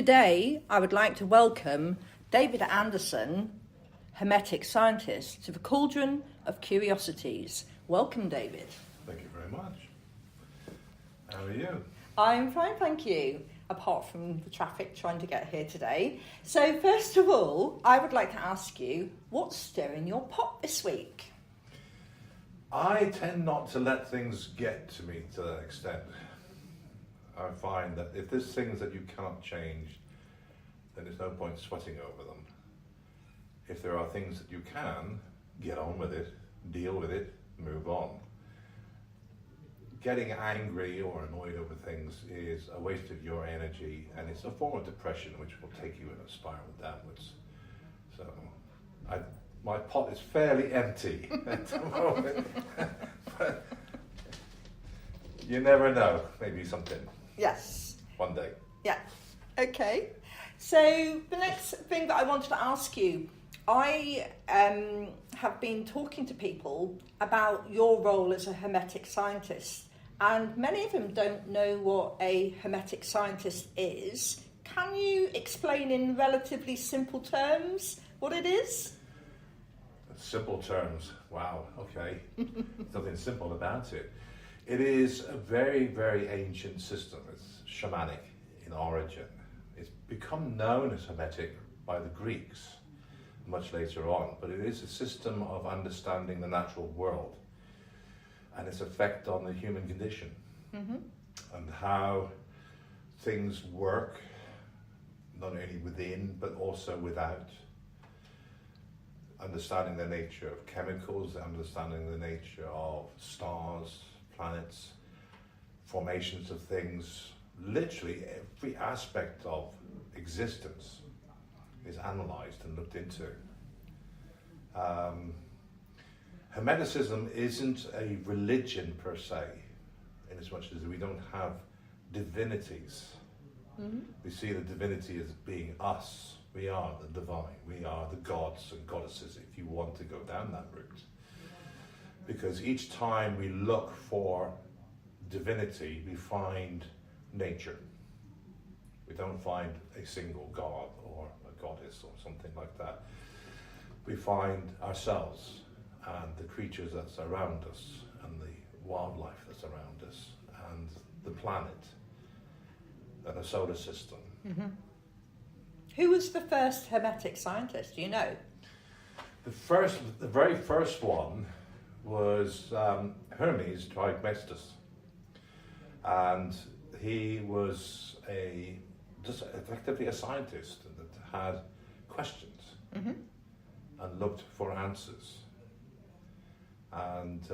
Today, I would like to welcome David Anderson, Hermetic scientist, to the Cauldron of Curiosities. Welcome, David. Thank you very much. How are you? I'm fine, thank you, apart from the traffic trying to get here today. So first of all, I would like to ask you, what's stirring your pot this week? I tend not to let things get to me to that extent. I find that if there's things that you cannot change, then there's no point sweating over them. If there are things that you can, get on with it, deal with it, move on. Getting angry or annoyed over things is a waste of your energy, and it's a form of depression which will take you in a spiral downwards. So my pot is fairly empty at the moment, but you never know, maybe something. Yes. One day. Yeah. Okay. So the next thing that I wanted to ask you, I have been talking to people about your role as a Hermetic scientist, and many of them don't know what a Hermetic scientist is. Can you explain in relatively simple terms what it is? Simple terms. Wow, okay. Nothing simple about it. It is a very, very ancient system. It's shamanic in origin. It's become known as Hermetic by the Greeks much later on, but it is a system of understanding the natural world and its effect on the human condition, and how things work, not only within but also without. Understanding the nature of chemicals, understanding the nature of stars, planets, formations of things. Literally every aspect of existence is analysed and looked into. Hermeticism isn't a religion per se, in as much as we don't have divinities. We see the divinity as being us. We are the divine. We are the gods and goddesses, if you want to go down that route. Because each time we look for divinity, we find nature. We don't find a single god or a goddess or something like that. We find ourselves and the creatures that surround us and the wildlife that's around us and the planet and the solar system. Who was the first Hermetic scientist, do you know? The very first one was Hermes Trismegistus, and he was just effectively a scientist that had questions and looked for answers. And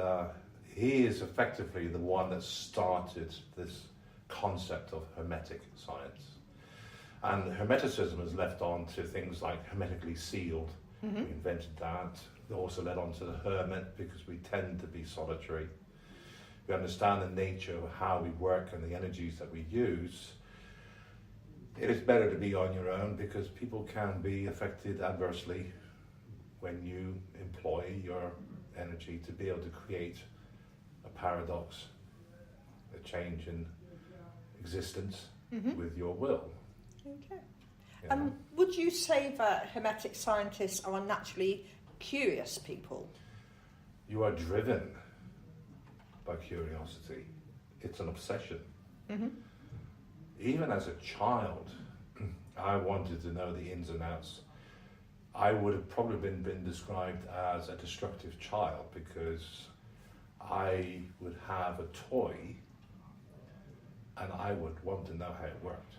he is effectively the one that started this concept of Hermetic science. And Hermeticism has left on to things like hermetically sealed. We invented that. It also led on to the hermit, because we tend to be solitary. We understand the nature of how we work and the energies that we use. It is better to be on your own, because people can be affected adversely when you employ your energy to be able to create a paradox, a change in existence with your will. Okay. And would you say that Hermetic scientists are naturally curious people? You are driven by curiosity. It's an obsession. Even as a child, I wanted to know the ins and outs. I would have probably been described as a destructive child, because I would have a toy and I would want to know how it worked.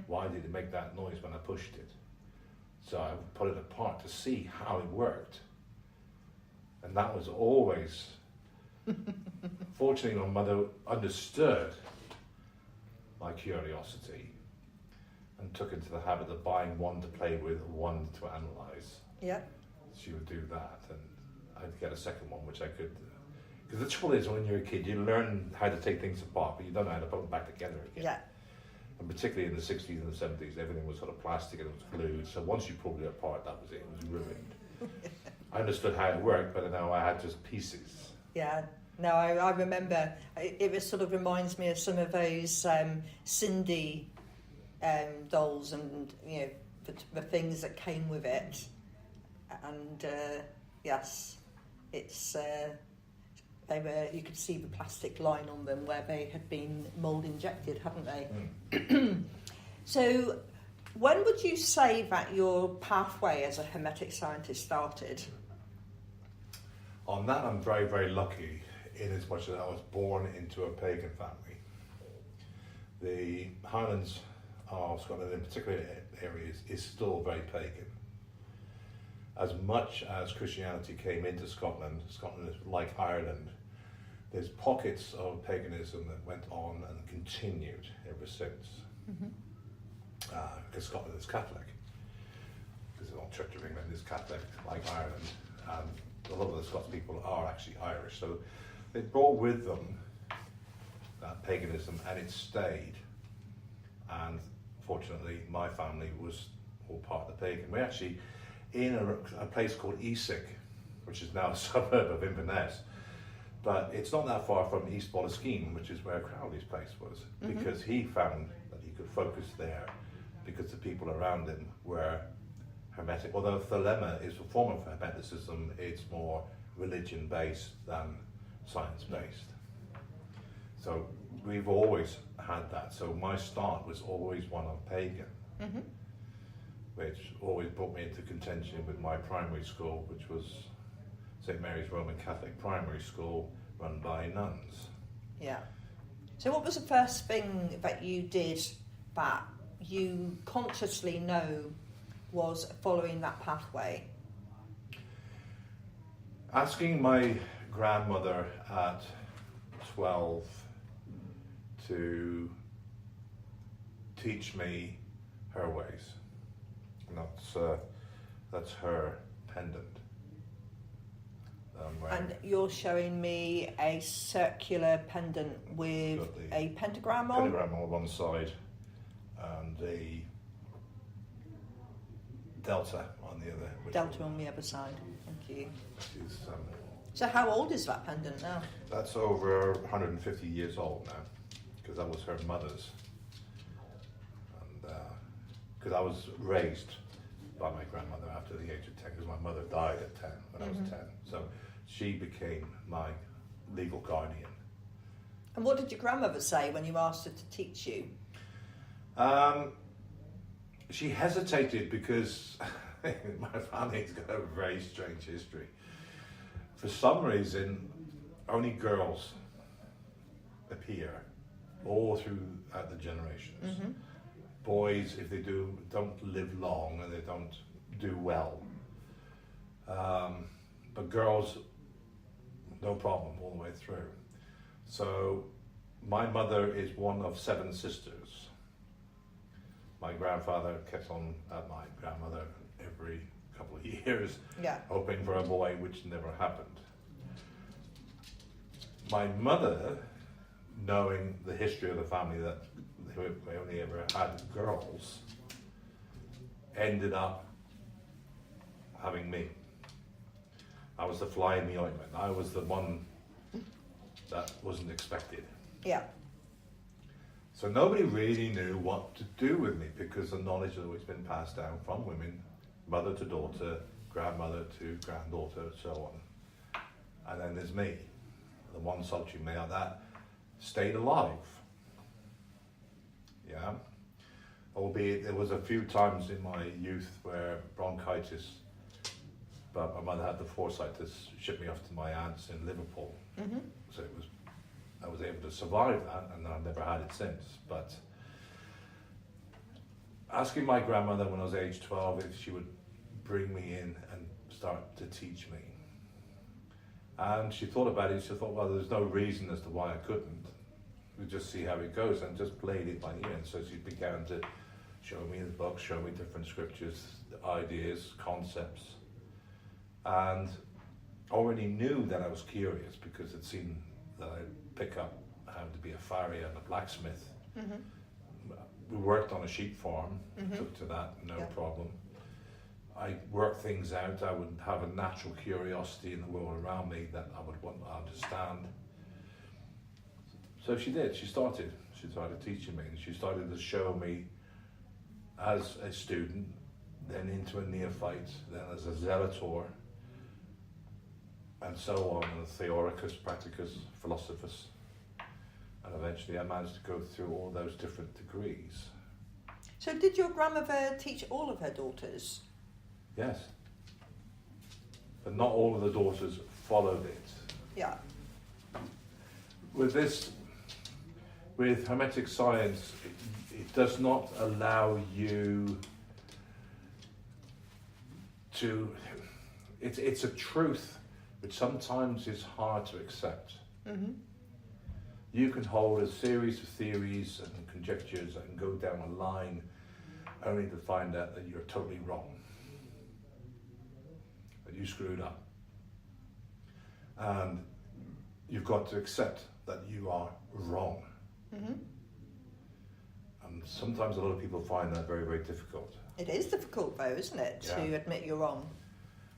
Why did it make that noise when I pushed it? So I would put it apart to see how it worked. And that was always, fortunately, my mother understood my curiosity and took into the habit of buying one to play with, one to analyse. Yeah. She would do that, and I'd get a second one, which I could. Because the trouble is, when you're a kid, you learn how to take things apart, but you don't know how to put them back together again. Yeah. And particularly in the 60s and the 70s, everything was sort of plastic and it was glued. So once you pulled it apart, that was it. It was ruined. I understood how it worked, but now I had just pieces. Yeah. No, I remember. It sort of reminds me of some of those Cindy dolls and the things that came with it, and yes, it's they were. You could see the plastic line on them where they had been mould injected, hadn't they? Mm. So, when would you say that your pathway as a Hermetic scientist started? On that, I'm very, very lucky in as much as I was born into a pagan family. The Highlands of Scotland, in particular areas, is still very pagan. As much as Christianity came into Scotland, Scotland is like Ireland. There's pockets of paganism that went on and continued ever since. Because Scotland is Catholic. Because the Church of England is Catholic, like Ireland. And a lot of the Scots people are actually Irish. So they brought with them that paganism, and it stayed. And fortunately, my family was all part of the pagan. We're actually in a place called Esig, which is now a suburb of Inverness. But it's not that far from East Boleskine, which is where Crowley's place was, because he found that he could focus there because the people around him were Hermetic. Although Thelema is a form of Hermeticism, it's more religion-based than science-based. So we've always had that. So my start was always one of pagan, which always brought me into contention with my primary school, which was St. Mary's Roman Catholic Primary School, run by nuns. Yeah. So what was the first thing that you did that you consciously know was following that pathway? Asking my grandmother at 12 to teach me her ways. And that's her pendant. And you're showing me a circular pendant with a pentagram on? Pentagram on one side and a delta on the other. Delta on the other side, thank you. Is, so how old is that pendant now? That's over 150 years old now, because that was her mother's. And because I was raised by my grandmother after the age of 10, because my mother died at 10 when I was 10. So she became my legal guardian. And what did your grandmother say when you asked her to teach you? She hesitated because my family's got a very strange history. For some reason, only girls appear all throughout the generations. Boys, if they do, don't live long and they don't do well. But girls, no problem all the way through. So my mother is one of 7 sisters. My grandfather kept on at my grandmother every couple of years, hoping for a boy, which never happened. My mother, knowing the history of the family that they only ever had girls, ended up having me. I was the fly in the ointment. I was the one that wasn't expected. Yeah. So nobody really knew what to do with me because the knowledge had always been passed down from women, mother to daughter, grandmother to granddaughter, so on. And then there's me, the one solitary male that stayed alive. Yeah. Albeit there was a few times in my youth where bronchitis, but my mother had the foresight to ship me off to my aunt's in Liverpool. So I was able to survive that, and I've never had it since. But asking my grandmother when I was age 12 if she would bring me in and start to teach me. And she thought about it, she thought, well, there's no reason as to why I couldn't. We'll just see how it goes, and just played it by ear. And so she began to show me the book, show me different scriptures, ideas, concepts. And already knew that I was curious because it seemed that I'd pick up how to be a farrier and a blacksmith. We worked on a sheep farm, took to that, no problem. I worked things out. I would have a natural curiosity in the world around me that I would want to understand. So she did. She started teaching me, and she started to show me as a student, then into a neophyte, then as a zealotor, and so on, and theoricus, practicus, philosophus. And eventually I managed to go through all those different degrees. So did your grandmother teach all of her daughters? Yes. But not all of the daughters followed it. Yeah. With Hermetic science, it does not allow you to, it's a truth which sometimes is hard to accept. Mm-hmm. You can hold a series of theories and conjectures and go down a line only to find out that you're totally wrong, that you screwed up. And you've got to accept that you are wrong. Mm-hmm. And sometimes a lot of people find that very, very difficult. It is difficult though, isn't it, to admit you're wrong?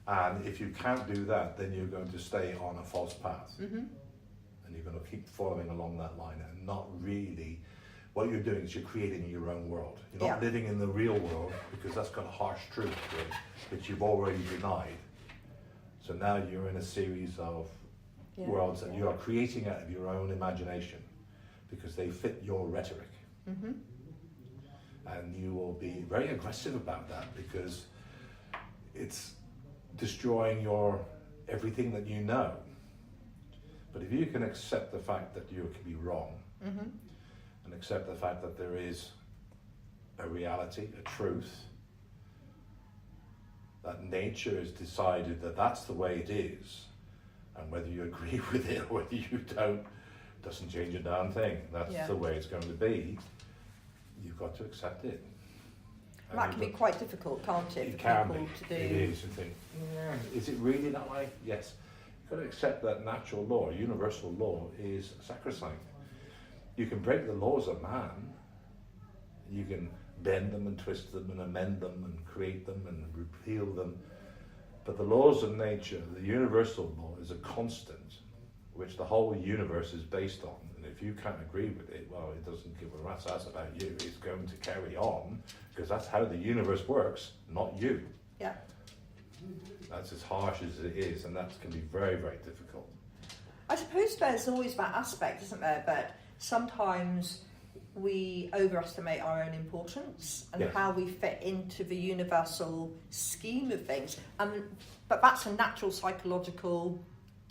And if you can't do that, then you're going to stay on a false path. Mm-hmm. And you're going to keep following along that line and not really, what you're doing is you're creating your own world. You're not living in the real world, because that's got a harsh truth to it, which you've already denied. So now you're in a series of worlds that you are creating out of your own imagination, because they fit your rhetoric. Mm-hmm. And you will be very aggressive about that, because it's destroying everything that you know. But if you can accept the fact that you can be wrong, mm-hmm. and accept the fact that there is a reality, a truth, that nature has decided that that's the way it is, and whether you agree with it or whether you don't, doesn't change a darn thing. That's the way it's going to be. You've got to accept it. And that can be quite difficult, can't it? It can be. To do. It is. You think, is it really that way? Yes. You've got to accept that natural law, universal law, is sacrosanct. You can break the laws of man. You can bend them and twist them and amend them and create them and repeal them. But the laws of nature, the universal law, is a constant which the whole universe is based on. And if you can't agree with it, well, it doesn't give a rat's ass about you. It's going to carry on, because that's how the universe works, not you. Yeah. That's as harsh as it is, and that can be very, very difficult. I suppose there's always that aspect, isn't there, that sometimes we overestimate our own importance and how we fit into the universal scheme of things. But that's a natural psychological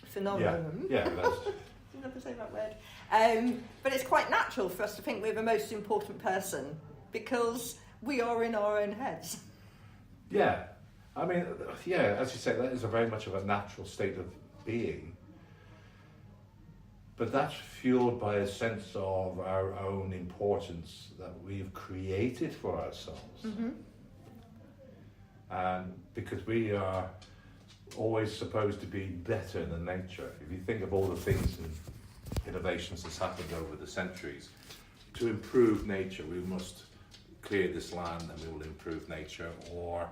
phenomenon. Yeah, that's... I'll never say that word. But it's quite natural for us to think we're the most important person, because we are in our own heads. Yeah. I mean, as you say, that is very much of a natural state of being. But that's fueled by a sense of our own importance that we've created for ourselves. Mm-hmm. And because we are always supposed to be better than nature. If you think of all the things and innovations that's happened over the centuries, to improve nature, we must clear this land and we will improve nature. Or,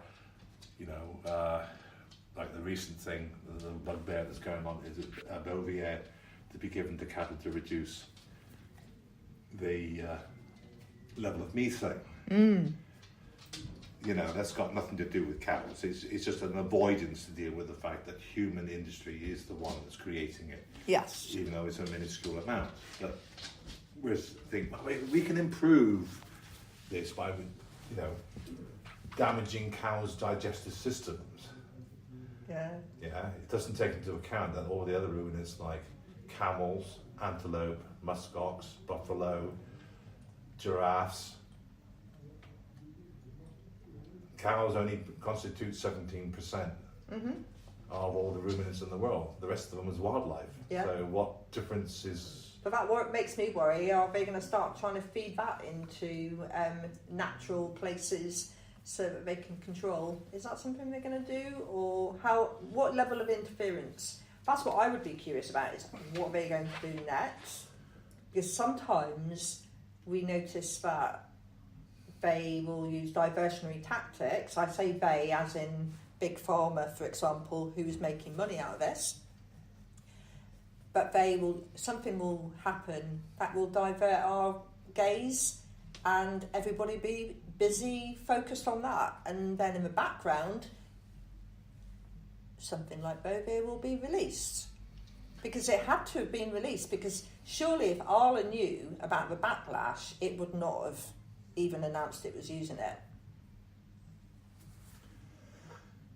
like the recent thing, the bugbear that's going on, is Bovier to be given to cattle to reduce the level of methane. Mm. That's got nothing to do with cows. It's just an avoidance to deal with the fact that human industry is the one that's creating it. Yes. Even though it's a minuscule amount. But we can improve this by, damaging cows' digestive systems. Yeah. Yeah. It doesn't take into account that all the other ruminants like camels, antelope, muskox, buffalo, giraffes. Cows only constitute 17% Mm-hmm. of all the ruminants in the world. The rest of them is wildlife. Yeah. So what difference is... But that makes me worry. Are they going to start trying to feed that into natural places so that they can control? Is that something they're going to do? Or what level of interference? That's what I would be curious about, is what are they going to do next? Because sometimes we notice that they will use diversionary tactics. I say they as in Big Pharma, for example, who's making money out of this. But something will happen that will divert our gaze, and everybody be busy, focused on that, and then in the background, something like Bovia will be released. Because it had to have been released, because surely if Arla knew about the backlash, it would not have even announced it was using it.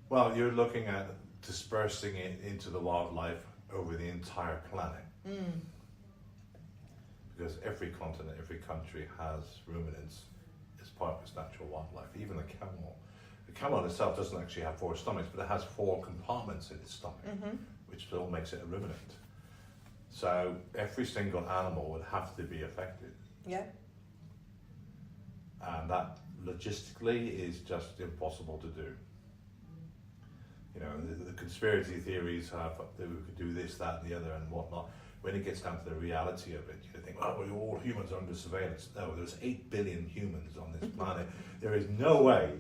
Well, you're looking at dispersing it into the wildlife over the entire planet. Because every continent, every country has ruminants as part of its natural wildlife. Even the camel. The camel itself doesn't actually have 4 stomachs, but it has 4 compartments in its stomach, which still makes it a ruminant. So every single animal would have to be affected. Yeah. And that logistically is just impossible to do. You know, the conspiracy theories have that we could do this, that, and the other, and whatnot. When it gets down to the reality of it, you think, oh, well, all humans are under surveillance. No, there's 8 billion humans on this planet. There is no way,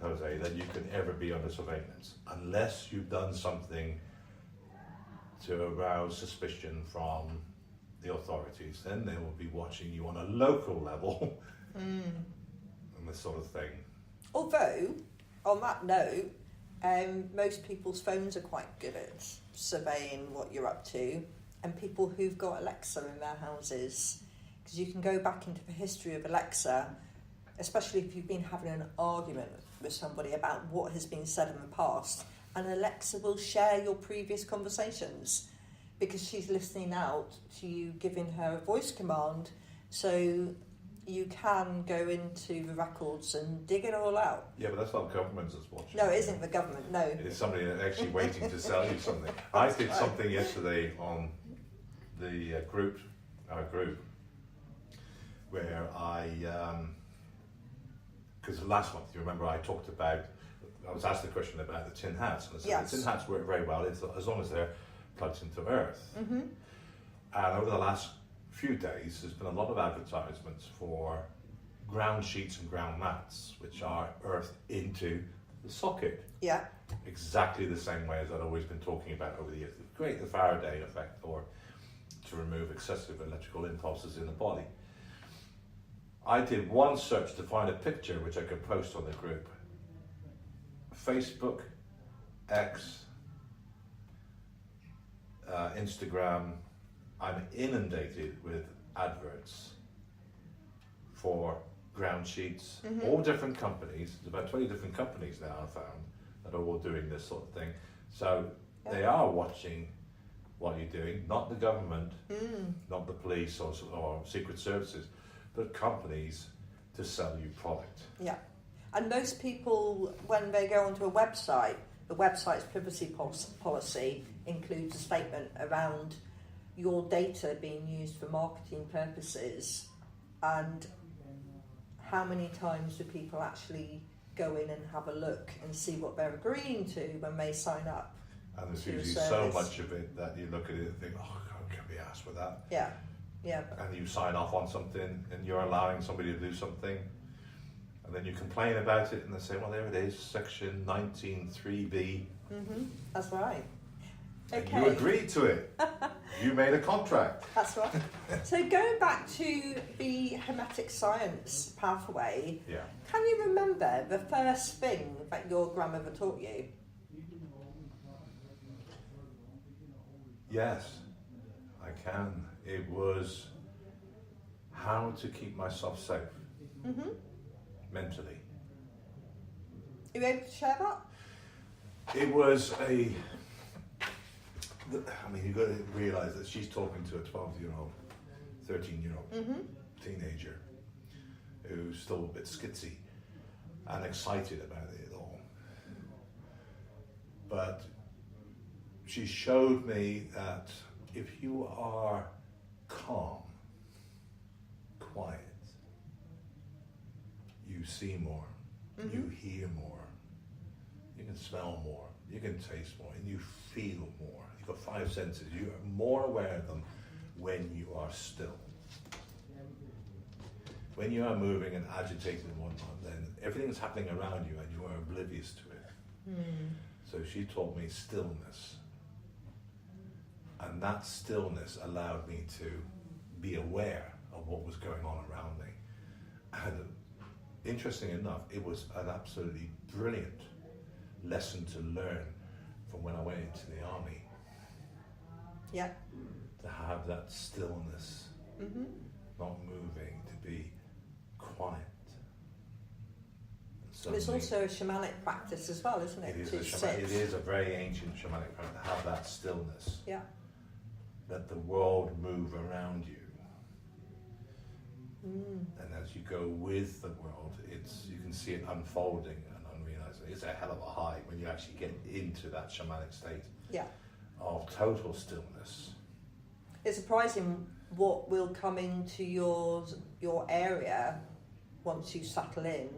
Jose, that you could ever be under surveillance unless you've done something to arouse suspicion from the authorities. Then they will be watching you on a local level and this sort of thing. Although, on that note, most people's phones are quite good at surveying what you're up to, and people who've got Alexa in their houses, because you can go back into the history of Alexa, especially if you've been having an argument with somebody about what has been said in the past, and Alexa will share your previous conversations because she's listening out to you giving her a voice command, so you can go into the records and dig it all out. Yeah, but that's not governments that's watching. No, it isn't the government, no. It's somebody actually waiting to sell you something. I did something yesterday on the our group, where because last month, you remember, I was asked the question about the tin hats, and I said Yes. the tin hats work very well as long as they're plugged into earth. And over the last few days, there's been a lot of advertisements for ground sheets and ground mats, which are earthed into the socket. Yeah. Exactly the same way as I've always been talking about over the years. Great, the Faraday effect, or to remove excessive electrical impulses in the body. I did one search to find a picture which I could post on the group. Facebook, X, Instagram, I'm inundated with adverts for ground sheets, all different companies. There's about 20 different companies now I've found that are all doing this sort of thing. So they are watching what you're doing, not the government, not the police or secret services, but companies to sell you product. Yeah. And most people, when they go onto a website, the website's privacy policy includes a statement around your data being used for marketing purposes, and how many times do people actually go in and have a look and see what they're agreeing to when they sign up. And there's usually so much of it that you look at it and think, oh, I can't be asked with that. Yeah, yeah. And you sign off on something and you're allowing somebody to do something. And then you complain about it and they say, well, there it is, section 19.3b. Mm-hmm. That's right. And Okay. you agreed to it. You made a contract. That's right. So going back to the Hermetic science pathway, Yeah. can you remember the first thing that your grandmother taught you? Yes, I can. It was how to keep myself safe Mm-hmm. mentally. Are you able to share that? It was I mean, you've got to realise that she's talking to a 12-year-old, 13-year-old Mm-hmm. teenager who's still a bit skitsy and excited about it all. But she showed me that if you are calm, quiet, you see more, you hear more, you can smell more, you can taste more, and you feel more. You've got 5 senses. You are more aware of them when you are still. When you are moving and agitated and whatnot, then everything's happening around you and you are oblivious to it. So she taught me stillness. And that stillness allowed me to be aware of what was going on around me. And interesting enough, it was an absolutely brilliant lesson to learn from when I went into the army. Yeah. To have that stillness, not moving, to be quiet. But it's also a shamanic practice as well, isn't it? It is a very ancient shamanic practice to have that stillness. Yeah. Let the world move around you. And as you go with the world, you can see it unfolding and unrealized. It's a hell of a high when you actually get into that shamanic state of total stillness. It's surprising what will come into your area once you settle in.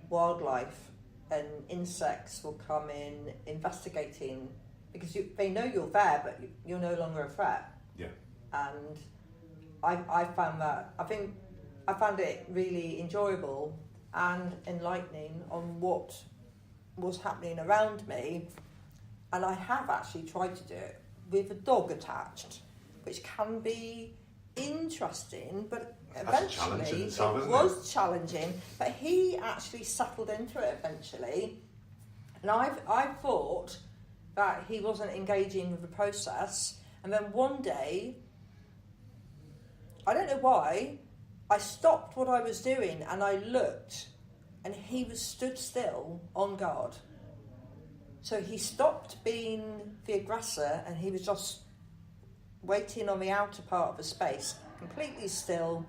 Wildlife and insects will come in investigating because they know you're there, but you're no longer a threat. Yeah. And I found that, I found it really enjoyable and enlightening on what was happening around me. And I have actually tried to do it with a dog attached, which can be interesting, but eventually it was challenging. But he actually settled into it eventually. And I thought that he wasn't engaging with the process. And then one day, I don't know why, I stopped what I was doing and I looked and he was stood still on guard. So he stopped being the aggressor and he was just waiting on the outer part of the space, completely still,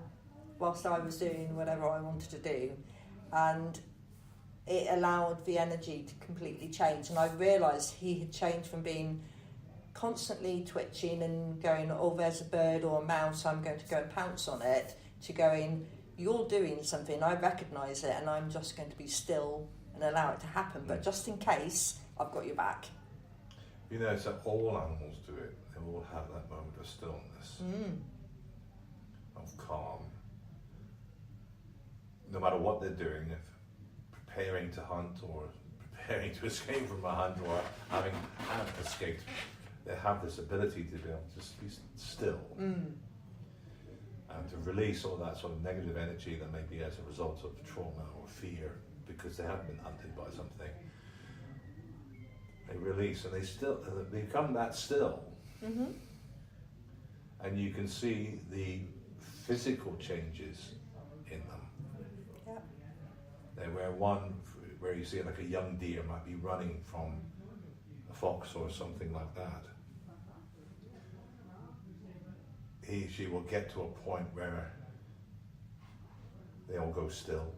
whilst I was doing whatever I wanted to do. And it allowed the energy to completely change. And I realised he had changed from being constantly twitching and going, oh, there's a bird or a mouse, I'm going to go and pounce on it, to going, you're doing something, I recognise it, and I'm just going to be still and allow it to happen. But just in case, I've got your back. You know, so all animals do it. They all have that moment of stillness, of calm. No matter what they're doing, if preparing to hunt or preparing to escape from a hunt or having escaped, they have this ability to be able to just be still and to release all that sort of negative energy that may be as a result of trauma or fear because they have been hunted by something. They release and they become that still. And you can see the physical changes in them. Yeah. Where you see like a young deer might be running from a fox or something like that. She will get to a point where they all go still.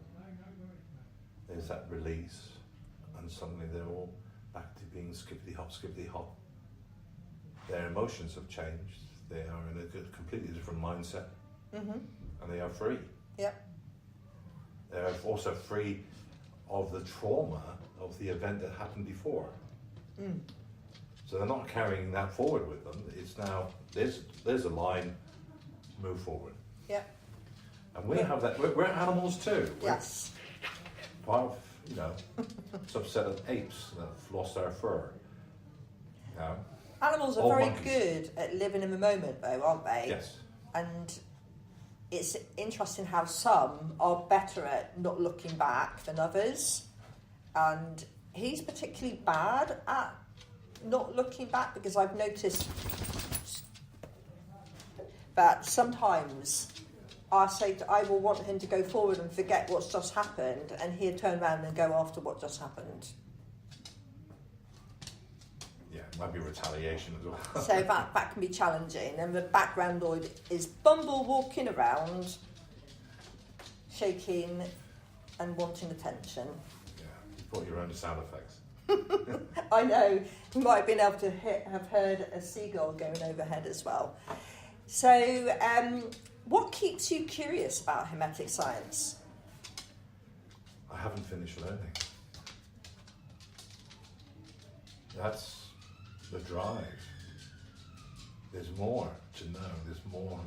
There's that release, and suddenly they're all back to being skippity hop. Their emotions have changed. They are in a completely different mindset, and they are free. Yep. They're also free of the trauma of the event that happened before. So they're not carrying that forward with them. It's now there's a line, move forward. Yeah. And we have that. We're animals too. Yes. We're part of subset of apes that have lost our fur. Animals are very good at living in the moment, though, aren't they? Yes. And it's interesting how some are better at not looking back than others. And he's particularly bad at not looking back, because I've noticed that sometimes I will want him to go forward and forget what's just happened, and he'll turn around and go after what just happened. Yeah, it might be retaliation as well. So that can be challenging, and the backgroundoid is Bumble walking around, shaking and wanting attention. Yeah, you brought your own sound effects. I know, you might have been able to have heard a seagull going overhead as well. So, what keeps you curious about Hermetic science? I haven't finished learning. That's the drive. There's more to know, there's more.